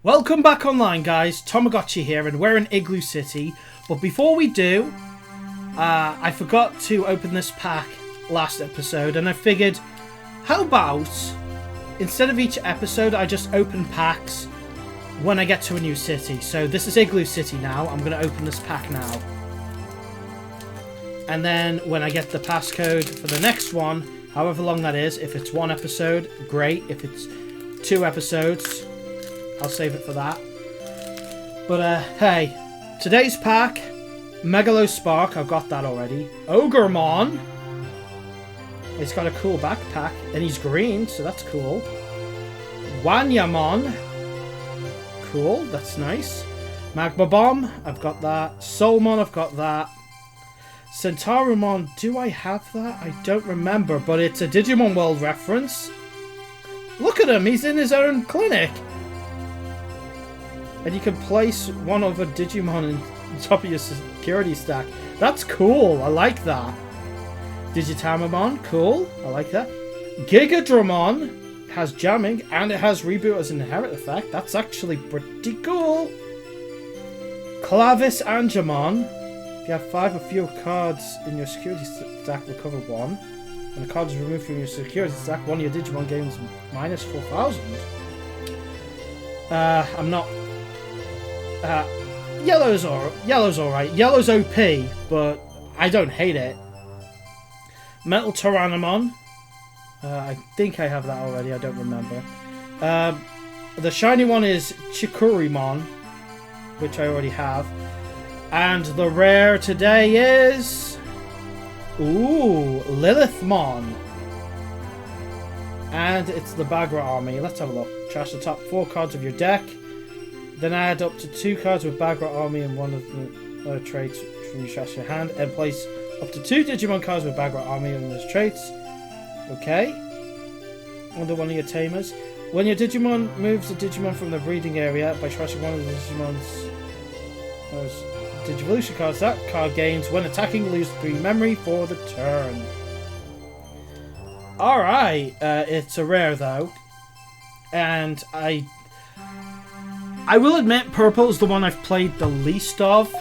Welcome back online, guys. TomoGotchi here, and we're in Igloo City. But before we do, I forgot to open this pack last episode, and I figured, how about, instead of each episode, I just open packs when I get to a new city. So this is Igloo City now. I'm going to open this pack now. And then when I get the passcode for the next one, however long that is, if it's one episode, great. If it's 2 episodes, I'll save it for that. But, hey, today's pack, Megalo Spark, I've got that already. Ogremon, he's got a cool backpack, and he's green, so that's cool. Wanyamon, cool, that's nice. Magma Bomb, I've got that. Soulmon, I've got that. Centaurimon, do I have that? I don't remember, but it's a Digimon World reference. Look at him, he's in his own clinic. And you can place one of a Digimon on top of your security stack. That's cool. I like that. Digitamamon. Cool. I like that. Gigadramon has jamming and it has reboot as an inherent effect. That's actually pretty cool. Clavis Angemon. If you have 5 or fewer cards in your security stack, recover 1. When a card is removed from your security stack, one of your Digimon gains minus 4,000. I'm not... Yellow's alright. Yellow's OP, but I don't hate it. Metal Tyrannomon. I think I have that already, I don't remember. The shiny one is Chikurimon, which I already have. And the rare today is... Ooh, Lilithmon. And it's the Bagra army. Let's have a look. Trash the top 4 cards of your deck. Then add up to 2 cards with Bagra Army and one of the traits from your trash your hand, and place up to 2 Digimon cards with Bagra Army and those traits. Okay. Under one of your tamers. When your Digimon moves a Digimon from the breeding area by trashing one of the Digimon's Digivolution cards, that card gains, when attacking, lose 3 memory for the turn. Alright, it's a rare though. And I will admit, purple is the one I've played the least of.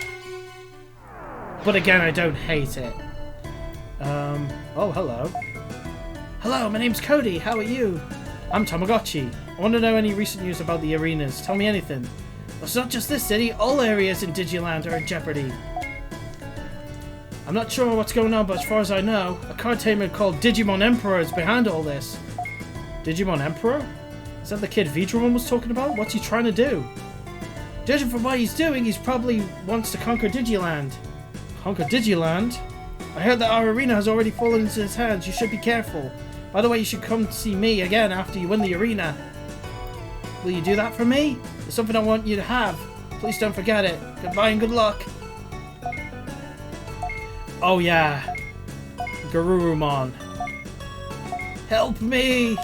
But again, I don't hate it. Oh, hello. Hello, my name's Cody. How are you? I'm TomoGotchi. I want to know any recent news about the arenas. Tell me anything. Well, it's not just this city. All areas in Digiland are in jeopardy. I'm not sure what's going on, but as far as I know, a card tamer called Digimon Emperor is behind all this. Digimon Emperor? Is that the kid Vidramon was talking about? What's he trying to do? Judging from what he's doing, he's probably wants to conquer Digiland. Conquer Digiland? I heard that our arena has already fallen into his hands. You should be careful. By the way, you should come see me again after you win the arena. Will you do that for me? It's something I want you to have. Please don't forget it. Goodbye and good luck. Oh yeah. Garurumon. Help me!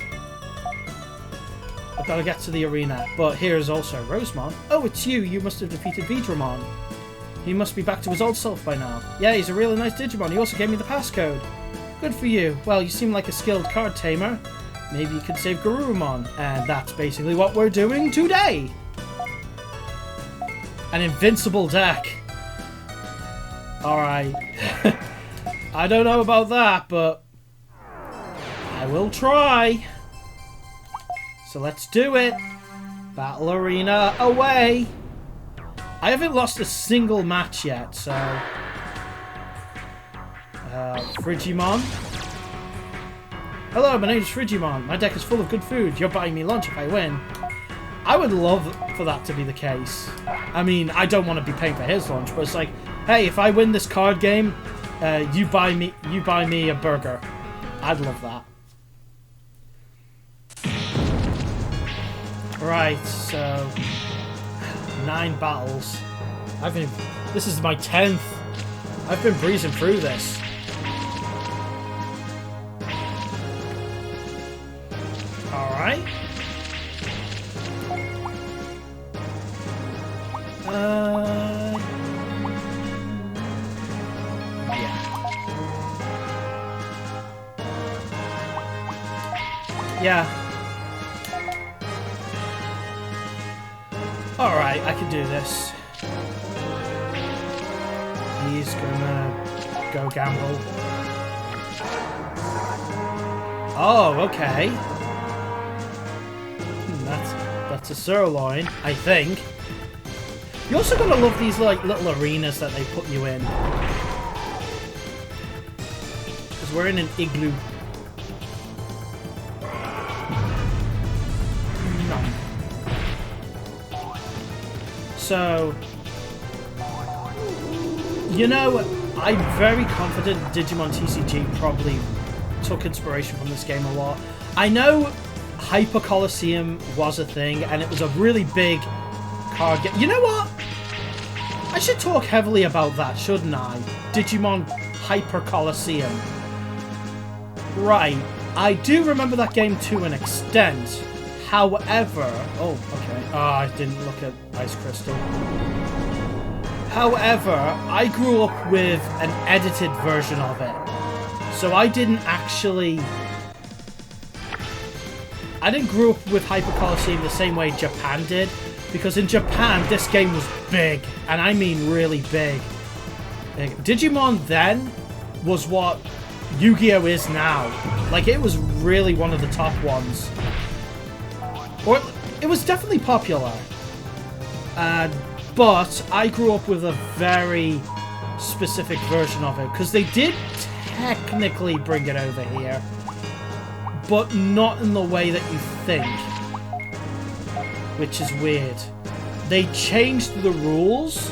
I've got to get to the arena, but here's also Rosemon. Oh, it's you. You must have defeated Vidramon. He must be back to his old self by now. Yeah, he's a really nice Digimon. He also gave me the passcode. Good for you. Well, you seem like a skilled card tamer. Maybe you could save Garurumon. And that's basically what we're doing today. An invincible deck. Alright. I don't know about that, but I will try. So let's do it. Battle arena away. I haven't lost a single match yet, so... Frigimon. Hello, my name's Frigimon. My deck is full of good food. You're buying me lunch if I win. I would love for that to be the case. I mean, I don't want to be paying for his lunch, but it's like, hey, if I win this card game, you buy me a burger. I'd love that. Right, so 9 battles. This is my 10th. I've been breezing through this. Alright. Yeah. Alright, I can do this. He's gonna go gamble. Oh, okay. That's a sirloin, I think. You're also gonna love these like little arenas that they put you in. Because we're in an igloo. No. So, you know, I'm very confident Digimon TCG probably took inspiration from this game a lot. I know Hyper Coliseum was a thing, and it was a really big card game. You know what? I should talk heavily about that, shouldn't I? Digimon Hyper Coliseum. Right. I do remember that game to an extent. However... Oh, okay. I didn't look at Ice Crystal. However, I grew up with an edited version of it. So I didn't grow up with Hyper Coliseum the same way Japan did. Because in Japan, this game was big. And I mean really big. Digimon then was what Yu-Gi-Oh! Is now. Like, it was really one of the top ones. Or, it was definitely popular. But I grew up with a very specific version of it. Because they did technically bring it over here. But not in the way that you think. Which is weird. They changed the rules.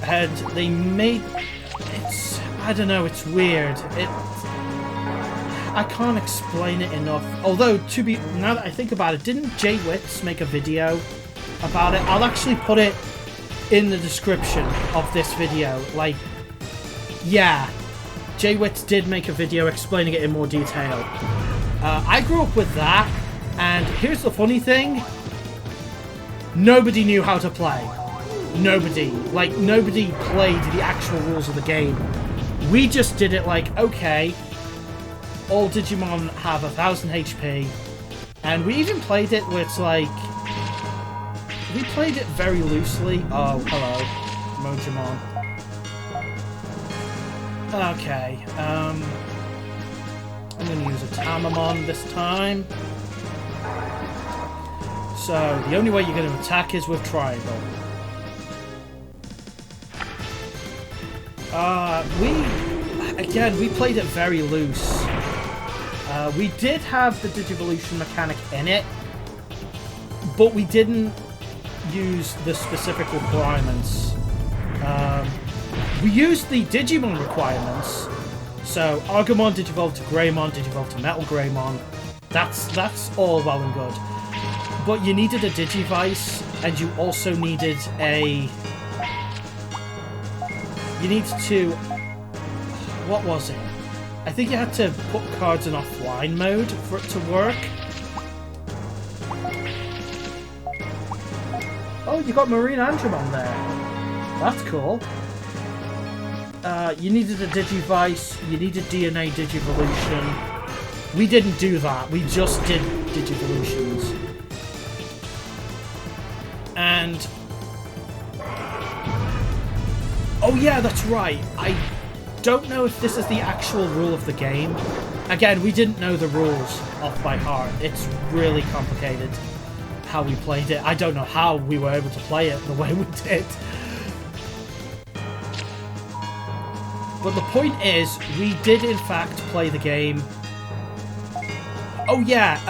And they made... I don't know, it's weird. I can't explain it enough. Although, now that I think about it, didn't JWittz make a video about it? I'll actually put it in the description of this video. Like, yeah, JWittz did make a video explaining it in more detail. I grew up with that, and here's the funny thing. Nobody knew how to play. Nobody. Like, nobody played the actual rules of the game. We just did it like, okay, all Digimon have 1000 HP, and we even played it where it's like, we played it very loosely. Oh, hello, Mojimon. Okay, I'm going to use a Tamamon this time. So, the only way you're going to attack is with Triangle. We played it very loose. We did have the Digivolution mechanic in it, but we didn't use the specific requirements. We used the Digimon requirements. So, Agumon digivolved to Greymon, digivolved to Metal Greymon. That's all well and good. But you needed a Digivice, and you also needed a... You need to... What was it? I think you had to put cards in offline mode for it to work. Oh, you got Marine Andromon there. That's cool. You needed a Digivice. You needed DNA Digivolution. We didn't do that. We just did Digivolutions. And... Oh yeah, that's right. I don't know if this is the actual rule of the game. Again, we didn't know the rules off by heart. It's really complicated how we played it. I don't know how we were able to play it the way we did. But the point is, we did in fact play the game. Oh yeah,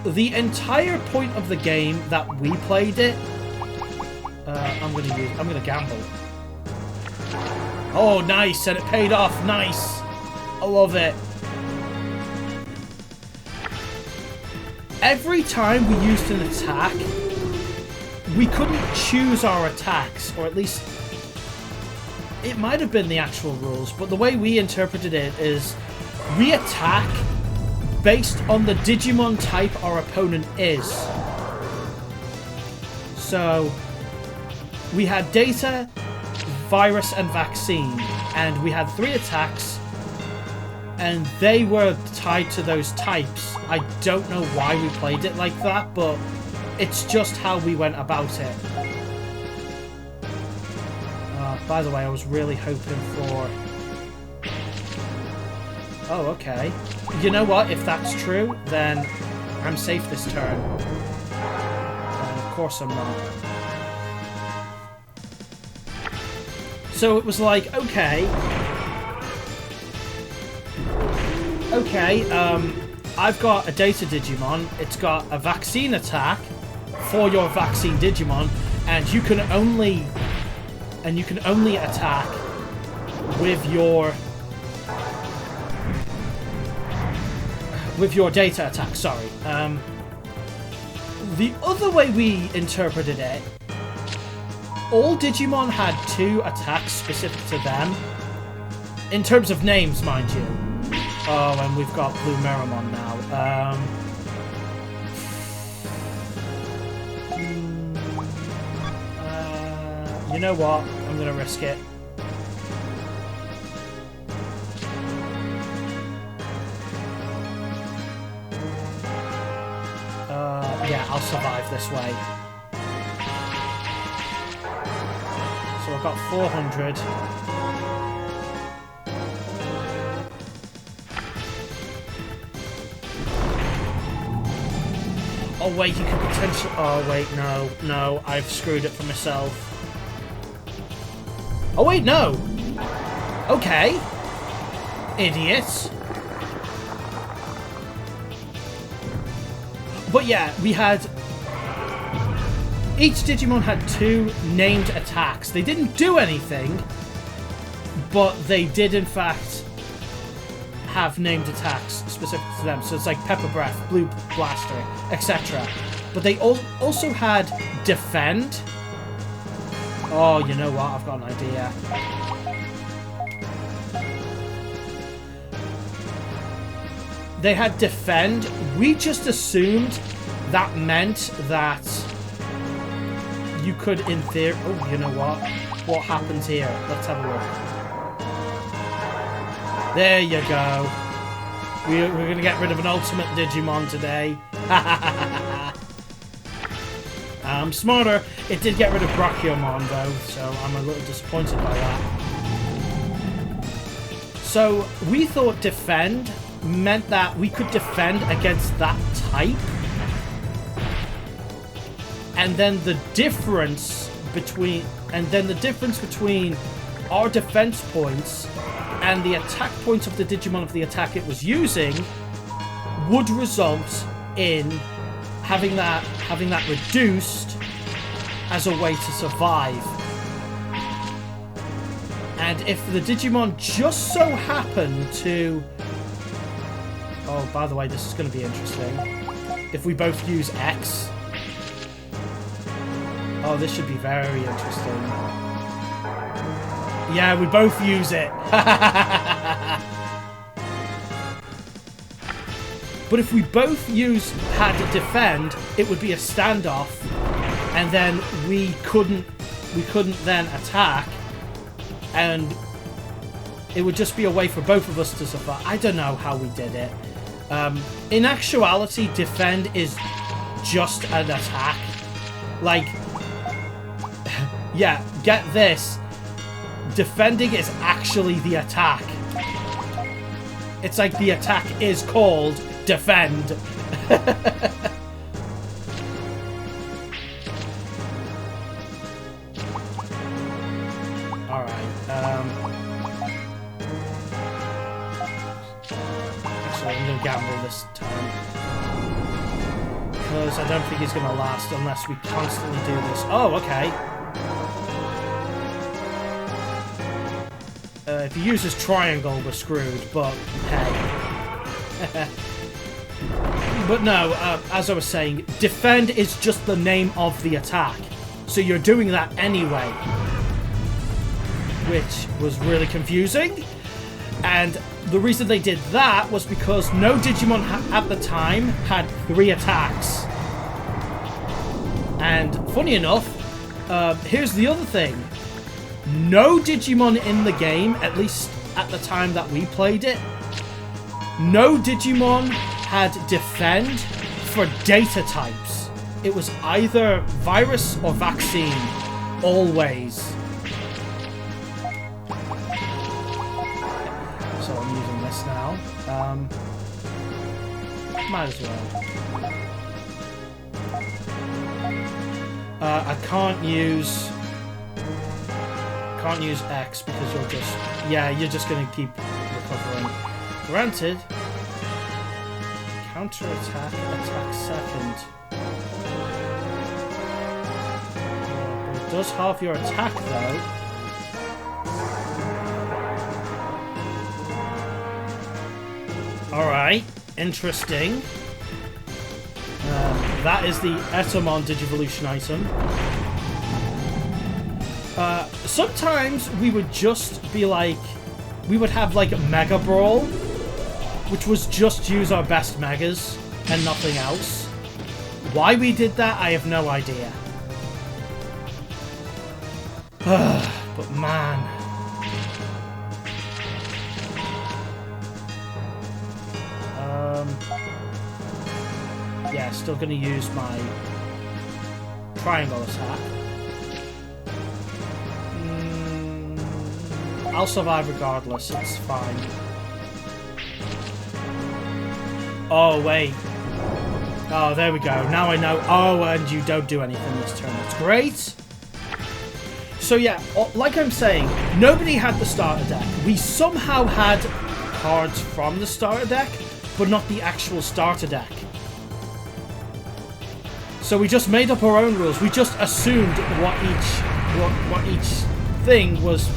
the entire point of the game that we played it, I'm gonna gamble. Oh, nice, and it paid off. Nice. I love it. Every time we used an attack, we couldn't choose our attacks, or at least it might have been the actual rules, but the way we interpreted it is we attack based on the Digimon type our opponent is. So we had Data, Virus, and Vaccine, and we had 3 attacks, and they were tied to those types. I don't know why we played it like that, but it's just how we went about it. By the way, I was really hoping for... Oh, okay. You know what? If that's true, then I'm safe this turn. Of course I'm not. So it was like, okay, I've got a data Digimon. It's got a vaccine attack for your vaccine Digimon, and you can only attack with your data attack. Sorry. The other way we interpreted it, all Digimon had 2 attacks specific to them, in terms of names, mind you. Oh, and we've got Blue Miramon now. You know what? I'm gonna risk it. Yeah, I'll survive this way. So I've got 400. Oh wait, you could potentially... Oh wait, no, I've screwed it for myself. Oh wait, no! Okay. Idiots. But yeah, we had... Each Digimon had 2 named attacks. They didn't do anything, but they did in fact have named attacks specific to them. So it's like Pepper Breath, Blue Blaster, etc. But they also had Defend. Oh, you know what? I've got an idea. They had Defend. We just assumed that meant that you could, in theory... Oh, you know what? What happens here? Let's have a look. There you go. We're going to get rid of an ultimate Digimon today. I'm smarter. It did get rid of Brachiomon, though, so I'm a little disappointed by that. So, we thought Defend meant that we could defend against that type. And then the difference between our defense points and the attack points of the Digimon of the attack it was using would result in having that reduced as a way to survive. And if the Digimon just so happened to... Oh, by the way, this is going to be interesting. If we both use X... Oh, this should be very interesting. Yeah, we both use it. But if we both had to defend, it would be a standoff, and then we couldn't then attack, and it would just be a way for both of us to survive. I don't know how we did it. In actuality, defend is just an attack. Like, yeah, get this. Defending is actually the attack. It's like the attack is called Defend. Alright, actually, I'm gonna gamble this time. Because I don't think he's gonna last unless we constantly do this. Oh, okay. If he uses triangle, we're screwed, but hey. But no, as I was saying, defend is just the name of the attack. So you're doing that anyway. Which was really confusing. And the reason they did that was because no Digimon at the time had 3 attacks. And funny enough, here's the other thing. No Digimon in the game, at least at the time that we played it, no Digimon had defend for data types. It was either virus or vaccine. Always. So I'm using this now. Might as well. I can't use X because you're just gonna keep recovering. Granted, counter attack second. It does halve your attack though. Alright, interesting. That is the Etomon Digivolution item. Sometimes we would just be like... We would have like a Mega Brawl, which was just use our best Megas and nothing else. Why we did that, I have no idea. But man... Yeah, still gonna use my triangle attack. I'll survive regardless, it's fine. Oh, wait. Oh, there we go. Now I know. Oh, and you don't do anything this turn. That's great. So yeah, like I'm saying, nobody had the starter deck. We somehow had cards from the starter deck, but not the actual starter deck. So we just made up our own rules. We just assumed what each thing was.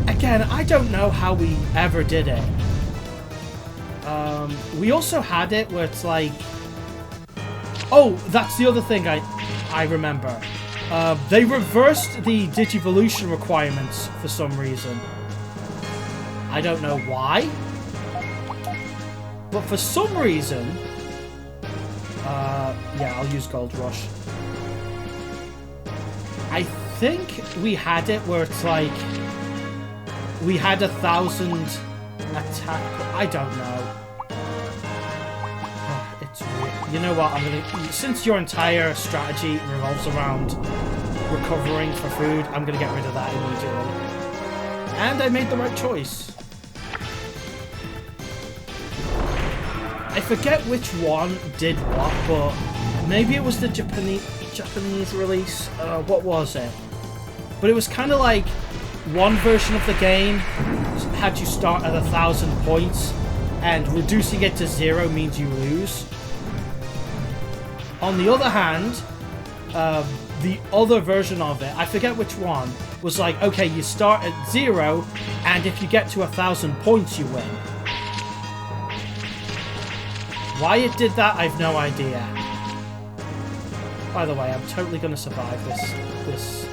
Again, I don't know how we ever did it. We also had it where it's like... Oh, that's the other thing I remember. They reversed the Digivolution requirements for some reason. I don't know why. But for some reason... yeah, I'll use Gold Rush. I think we had it where it's like... We had 1,000 attack... I don't know. It's weird. You know what, I'm gonna... Since your entire strategy revolves around recovering for food, I'm gonna get rid of that immediately. And I made the right choice. I forget which one did what, but maybe it was the Japanese release. What was it? But it was kind of like one version of the game had you start at 1,000 points, and reducing it to 0 means you lose. On the other hand, the other version of it, I forget which one, was like, okay, you start at 0, and if you get to 1,000 points, you win. Why it did that, I've no idea. By the way, I'm totally going to survive this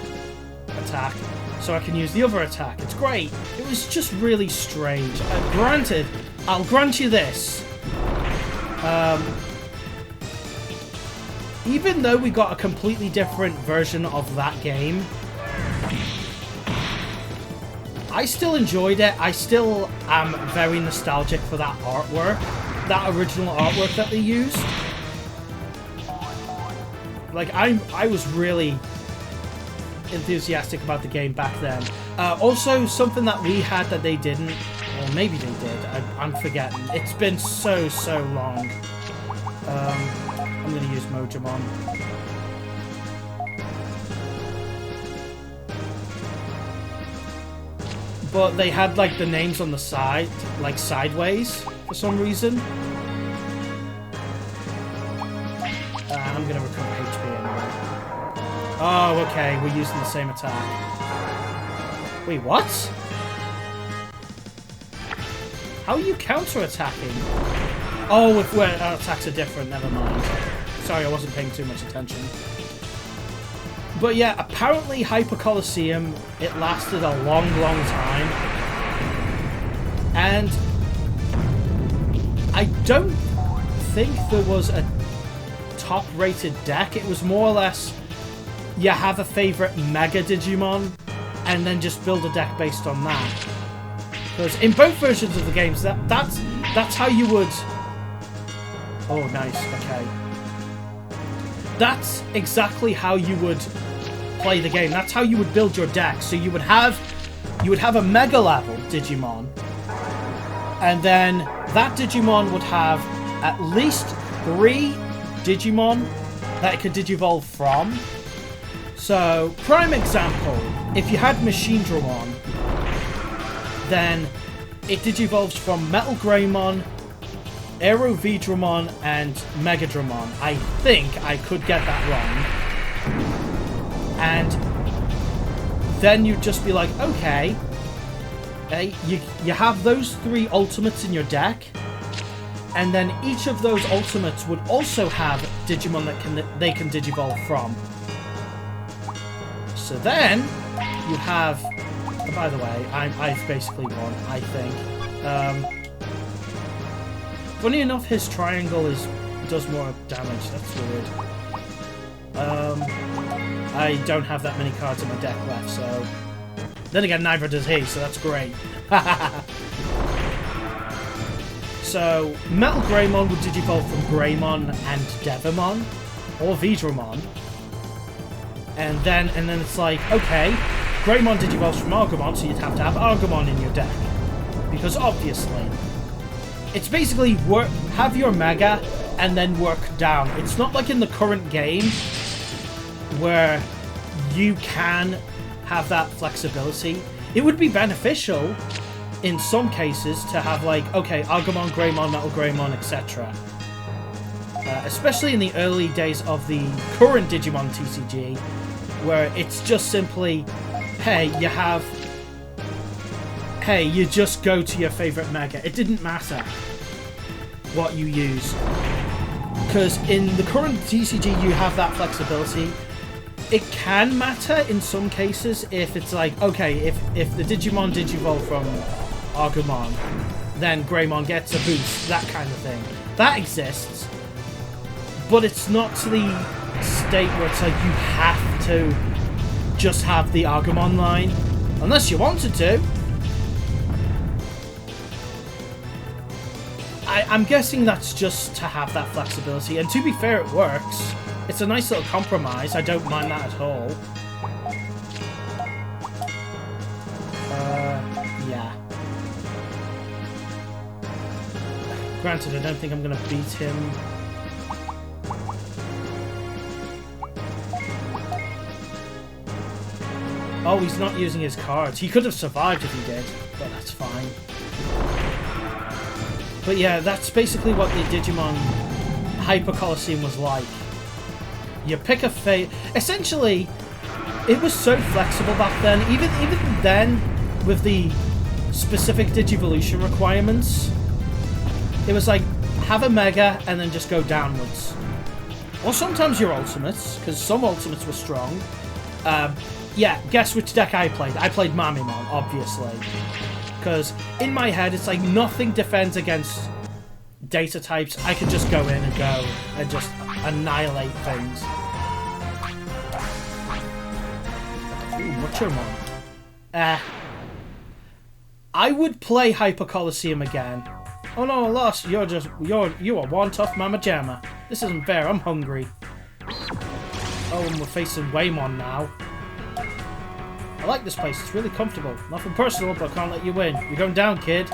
attack, so I can use the other attack. It's great. It was just really strange. Granted, I'll grant you this. Even though we got a completely different version of that game, I still enjoyed it. I still am very nostalgic for that artwork. That original artwork that they used. Like, I was really enthusiastic about the game back then. Also, something that we had that they didn't, or maybe they did, I'm forgetting. It's been so long. I'm going to use Mojamon. But they had, like, the names on the side, like, sideways, for some reason. I'm going to recover HP anyway. Oh, okay, we're using the same attack. Wait, what? How are you counter-attacking? Oh, if our attacks are different, never mind. Sorry, I wasn't paying too much attention. But yeah, apparently Hyper Coliseum, it lasted a long time. And I don't think there was a top-rated deck. It was more or less, you have a favorite Mega Digimon, and then just build a deck based on that. Because in both versions of the games, that's That's how you would... Oh, nice. Okay. That's exactly how you would play the game. That's how you would build your deck. So you would have a Mega level Digimon. And then that Digimon would have at least 3 Digimon that it could Digivolve from. So, prime example, if you had Machine Dramon, then it Digivolves from Metal Greymon, Aero V-Dramon, and Mega Dramon. I think I could get that wrong. And then you'd just be like, okay, you have those 3 ultimates in your deck, and then each of those ultimates would also have Digimon that they can Digivolve from. So then you have... Oh, by the way, I've basically won, I think. Funny enough, his triangle does more damage. That's weird. I don't have that many cards in my deck left, so... Then again, neither does he, so that's great. So, Metal Greymon would Digivolve from Greymon and Devimon, or V-Dramon. And then it's like, okay, Greymon Digivolves from Argomon, so you'd have to have Argomon in your deck. Because obviously, it's basically have your Mega and then work down. It's not like in the current game where you can have that flexibility. It would be beneficial in some cases to have like, okay, Argomon, Greymon, Metal Greymon, etc. Especially in the early days of the current Digimon TCG, where it's just simply, hey, you just go to your favorite Mega. It didn't matter what you use. Because in the current TCG, you have that flexibility. It can matter in some cases if it's like, okay, if the Digimon Digivolve from Argomon, then Greymon gets a boost, that kind of thing. That exists. But it's not to the state where it's like you have to just have the Argomon line. Unless you wanted to. I'm guessing that's just to have that flexibility. And to be fair, it works. It's a nice little compromise. I don't mind that at all. Yeah. Granted, I don't think I'm going to beat him. Oh, he's not using his cards. He could have survived if he did, but that's fine. But yeah, that's basically what the Digimon Hyper Coliseum was like. You pick a fate. Essentially, it was so flexible back then. Even then, with the specific Digivolution requirements, it was like, have a Mega and then just go downwards. Or sometimes your ultimates, because some ultimates were strong. Yeah, guess which deck I played? I played Mamimon, obviously. Because in my head, it's like nothing defends against data types. I can just go in and go and just annihilate things. Ooh, Muchomon. I would play Hyper Coliseum again. Oh no, I lost. You are one tough mama jamma. This isn't fair. I'm hungry. Oh, and we're facing Waymon now. I like this place. It's really comfortable. Nothing personal, but I can't let you win. You're going down, kid.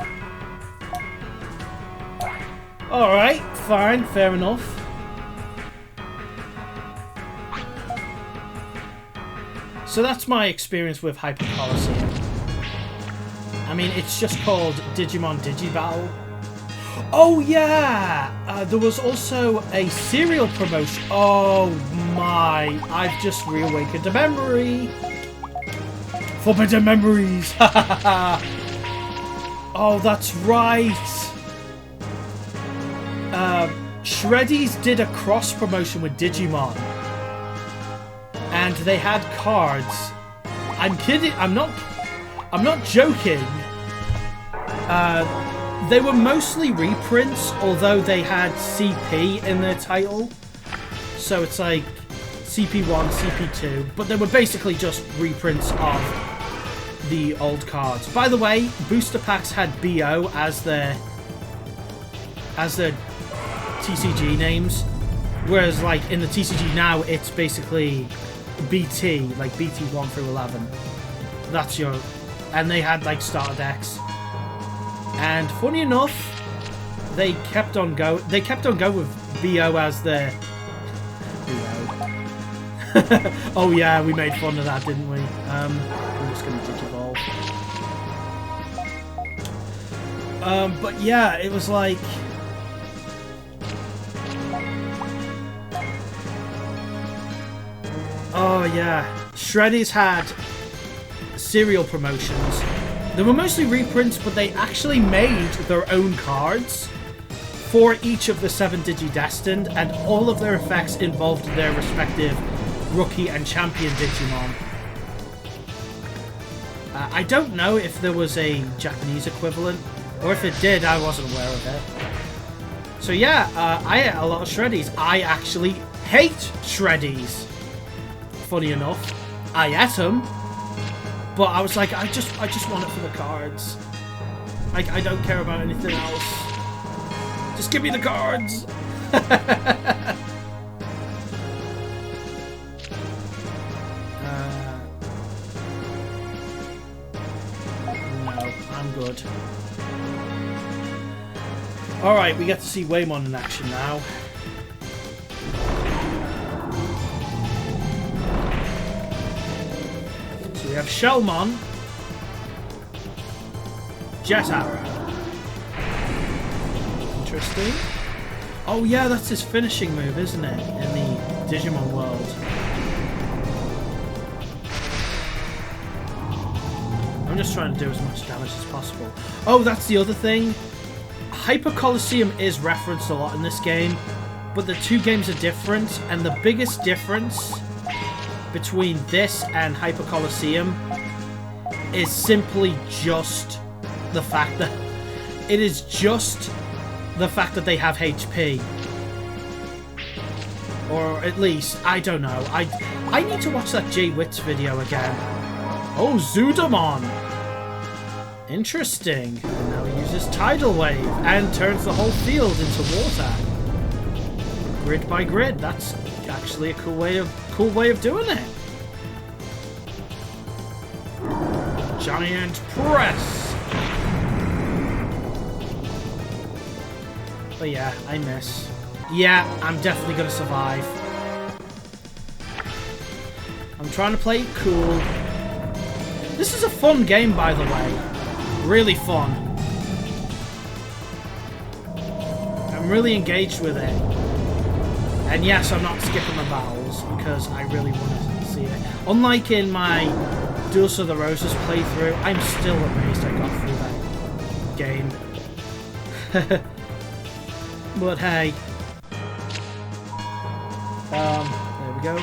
Alright, fine. Fair enough. So that's my experience with Hyper Coliseum. I mean, it's just called Digimon Digibattle. Oh, yeah! There was also a cereal promotion. Oh, my. I've just reawakened a memory. Forbidden memories! Oh, that's right! Shreddies did a cross promotion with Digimon. And they had cards. I'm kidding, I'm not joking. They were mostly reprints, although they had CP in their title. So it's like CP1, CP2, but they were basically just reprints of the old cards. By the way, booster packs had BO as their as the TCG names. Whereas, like, in the TCG now, it's basically BT, like BT 1 through 11. That's your... And they had, like, starter decks. And funny enough, they kept on going with BO as the... BO. Oh yeah, we made fun of that, didn't we? I'm just gonna Digivolve. But yeah, it was like... Oh yeah, Shreddies had serial promotions. They were mostly reprints, but they actually made their own cards for each of the 7 Digidestined, and all of their effects involved their respective Rookie and Champion Digimon. I don't know if there was a Japanese equivalent, or if it did, I wasn't aware of it. So yeah, I ate a lot of Shreddies. I actually hate Shreddies. Funny enough, I ate them, but I was like, I just want it for the cards. I don't care about anything else. Just give me the cards. No, I'm good. All right, we get to see Waymon in action now. We have Shellmon, Jet Arrow. Interesting. Oh yeah, that's his finishing move, isn't it? In the Digimon world. I'm just trying to do as much damage as possible. Oh, that's the other thing. Hyper Coliseum is referenced a lot in this game, but the two games are different, and the biggest difference between this and Hyper Coliseum is simply just the fact that they have HP, or at least I don't know. I need to watch that JWittz video again. Oh, Zudamon, interesting. And now he uses Tidal Wave and turns the whole field into water, grid by grid. That's actually a cool way of doing it. Giant press. But yeah, I miss. Yeah, I'm definitely gonna survive. I'm trying to play it cool. This is a fun game, by the way. Really fun. I'm really engaged with it. And yes, I'm not skipping the battles because I really want to see it. Unlike in my Duels of the Roses playthrough, I'm still amazed I got through that game. But hey. There we go.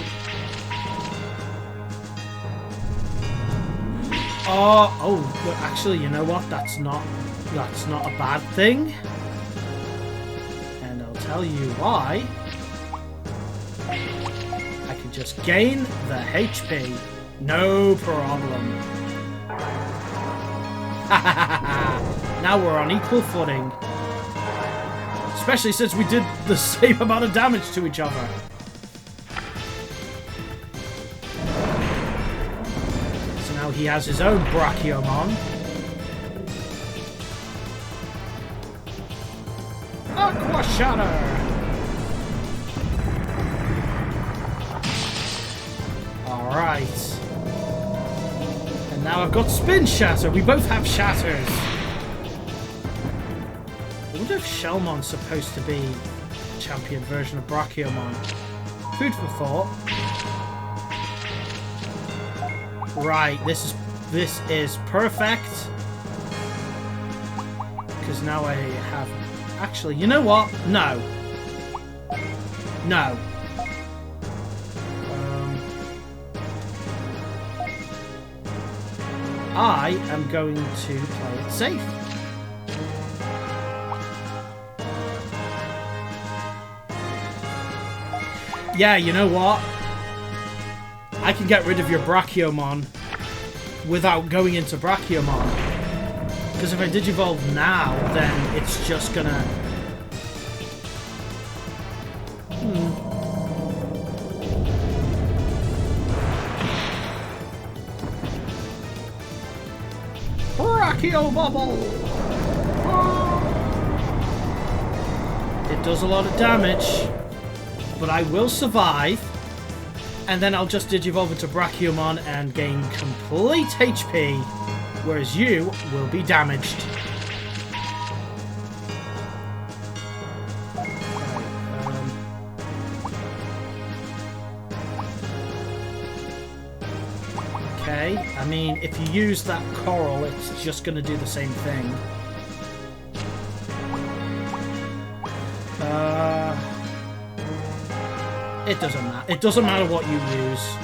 Oh, but actually, you know what? That's not a bad thing. And I'll tell you why. I can just gain the HP. No problem. Now we're on equal footing. Especially since we did the same amount of damage to each other. So now he has his own Brachiomon. Aqua Shatter! Alright. And now I've got Spin Shatter. We both have Shatters. I wonder if Shellmon's supposed to be a champion version of Brachiomon. Food for thought. Right, this is perfect. Because now I have... Actually, you know what? No. No. I am going to play it safe. Yeah, you know what? I can get rid of your Brachiomon without going into Brachiomon. Because if I Digivolve now, then it's just gonna Brachio Bubble! It does a lot of damage, but I will survive, and then I'll just Digivolve into Brachiomon and gain complete HP, whereas you will be damaged. Okay, I mean, if you use that coral, it's just going to do the same thing. It doesn't matter. It doesn't matter what you use.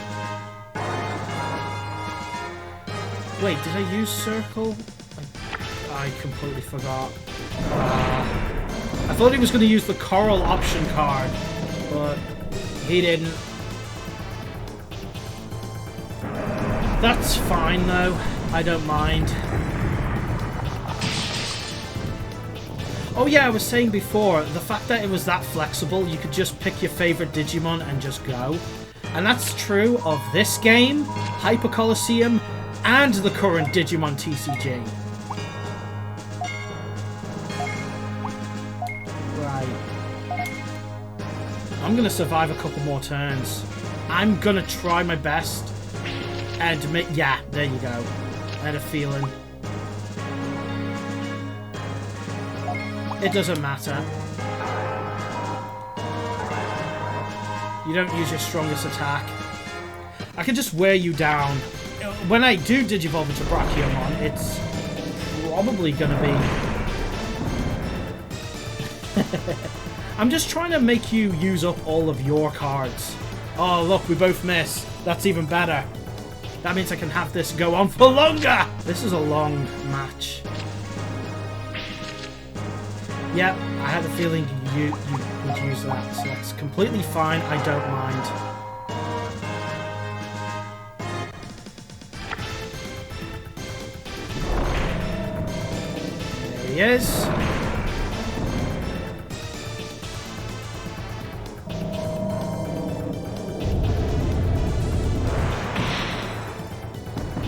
Wait, did I use Circle? I completely forgot. I thought he was going to use the coral option card, but he didn't. That's fine, though. I don't mind. Oh yeah, I was saying before, the fact that it was that flexible, you could just pick your favorite Digimon and just go. And that's true of this game, Hyper Colosseum, and the current Digimon TCG. Right. I'm gonna survive a couple more turns. I'm gonna try my best. And make... Yeah, there you go. I had a feeling. It doesn't matter. You don't use your strongest attack. I can just wear you down. When I do Digivolve into Brachiomon, it's probably gonna be... I'm just trying to make you use up all of your cards. Oh, look, we both miss. That's even better. That means I can have this go on for longer! This is a long match. Yep, I had a feeling you would use that, so that's completely fine. I don't mind. There he is.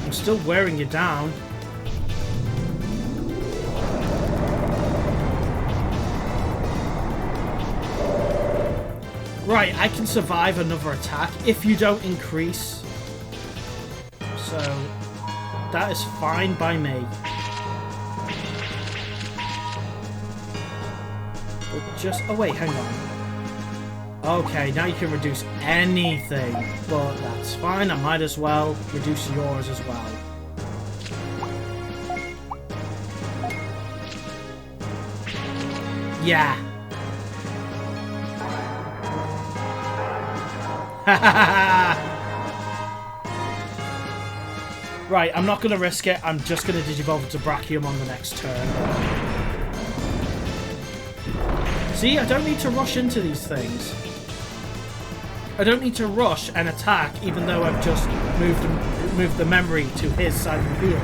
I'm still wearing you down. Right, I can survive another attack if you don't increase. So, that is fine by me. But just... Oh wait, hang on. Okay, now you can reduce anything. But that's fine, I might as well reduce yours as well. Yeah. Right, I'm not going to risk it. I'm just going to Digivolve into Brachiomon the next turn. See, I don't need to rush into these things. I don't need to rush and attack, even though I've just moved the memory to his side of the field.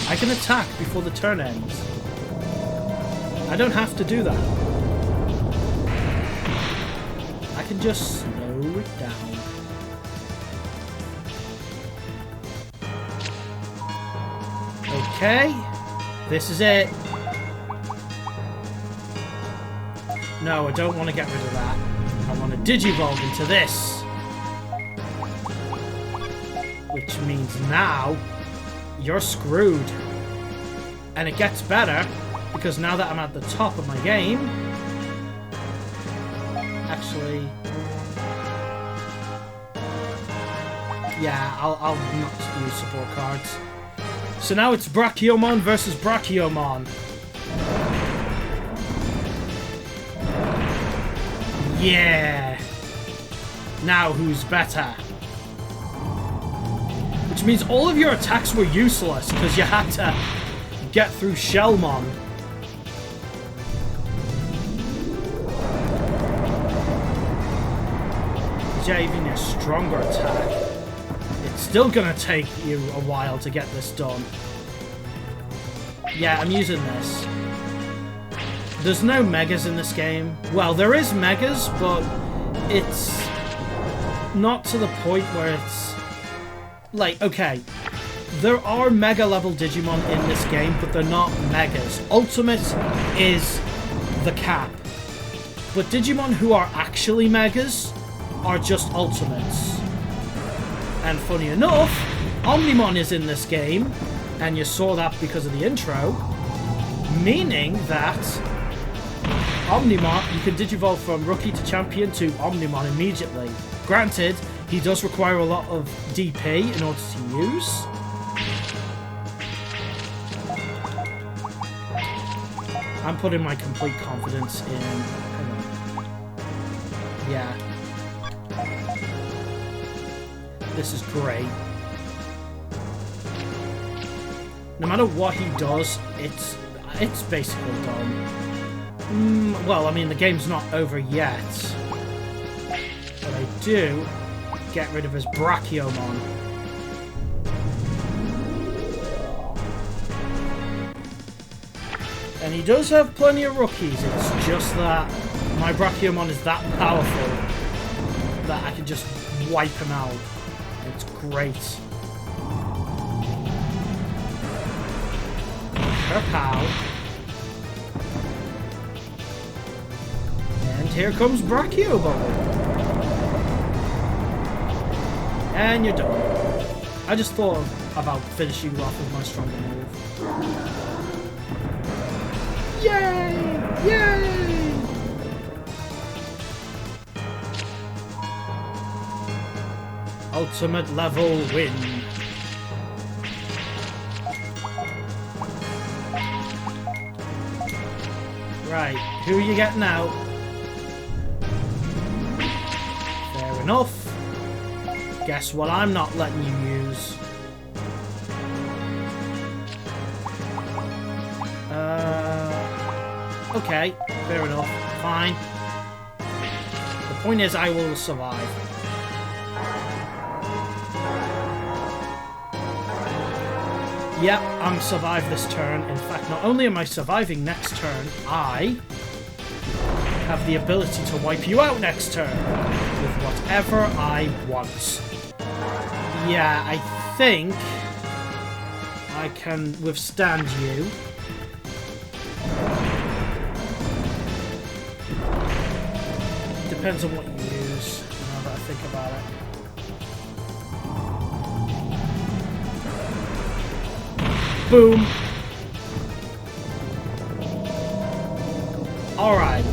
I can attack before the turn ends. I don't have to do that. I can just slow it down. Okay, this is it. No, I don't want to get rid of that. I want to Digivolve into this. Which means now, you're screwed. And it gets better, because now that I'm at the top of my game... Actually... Yeah, I'll not use support cards. So now it's Brachiomon versus Brachiomon. Yeah! Now who's better? Which means all of your attacks were useless because you had to get through Shellmon. Yeah, even a stronger attack. It's still gonna take you a while to get this done. Yeah, I'm using this. There's no megas in this game. Well, there is megas, but it's not to the point where it's... Like, okay, there are mega level Digimon in this game, but they're not megas. Ultimate is the cap. But Digimon who are actually megas are just ultimates. And funny enough, Omnimon is in this game, and you saw that because of the intro, meaning that Omnimon, you can digivolve from Rookie to Champion to Omnimon immediately. Granted, he does require a lot of DP in order to use. I'm putting my complete confidence in... Hang on. Yeah. This is great. No matter what he does, it's basically done. Well, I mean, the game's not over yet. But I do get rid of his Brachiomon. And he does have plenty of rookies, it's just that my Brachiomon is that powerful that I can just wipe him out. It's great. Pow. And here comes Brachio Bubble. And you're done. I just thought about finishing you off with my stronger move. Yay! Yay! Ultimate level win. Right, who are you getting out? Fair enough. Guess what I'm not letting you use? Okay, fair enough. Fine. The point is, I will survive. Yep, I'm survived this turn. In fact, not only am I surviving next turn, I have the ability to wipe you out next turn with whatever I want. Yeah, I think I can withstand you. Depends on what you use, now that I think about it. Boom! Alright,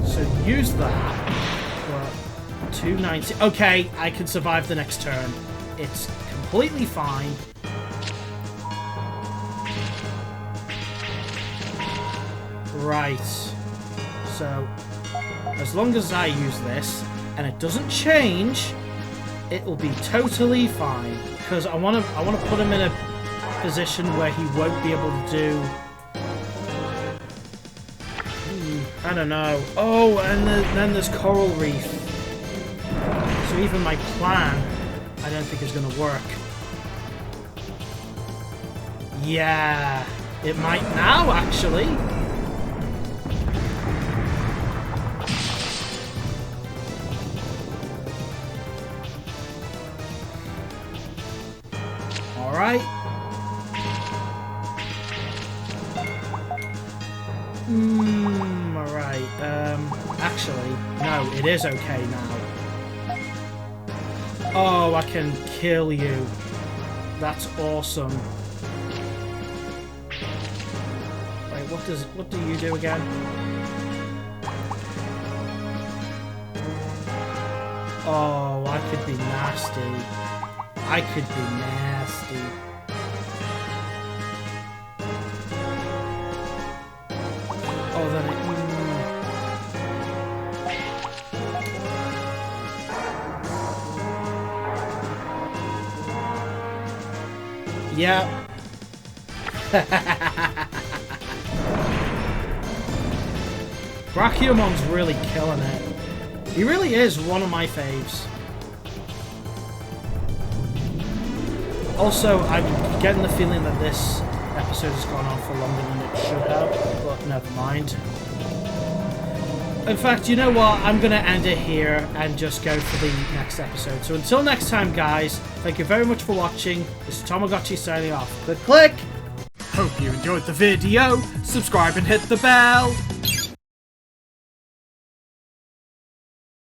so use that for 290. Okay, I can survive the next turn. It's completely fine. Right, so as long as I use this and it doesn't change, it will be totally fine. Because I want to put him in a position where he won't be able to do. I don't know. Oh, and then there's Coral Reef. So even my plan, I don't think is going to work. Yeah, it might now actually. Alright. Alright. Actually, no, it is okay now. Oh, I can kill you. That's awesome. Wait, what do you do again? Oh, I could be nasty. I could be nasty. Oh, then it... Yeah. Brachiomon's really killing it. He really is one of my faves. Also, I'm getting the feeling that this episode has gone on for longer than it should have, but never mind. In fact, you know what? I'm going to end it here and just go for the next episode. So until next time, guys, thank you very much for watching. This is TomoGotchi signing off. Click, click! Hope you enjoyed the video. Subscribe and hit the bell.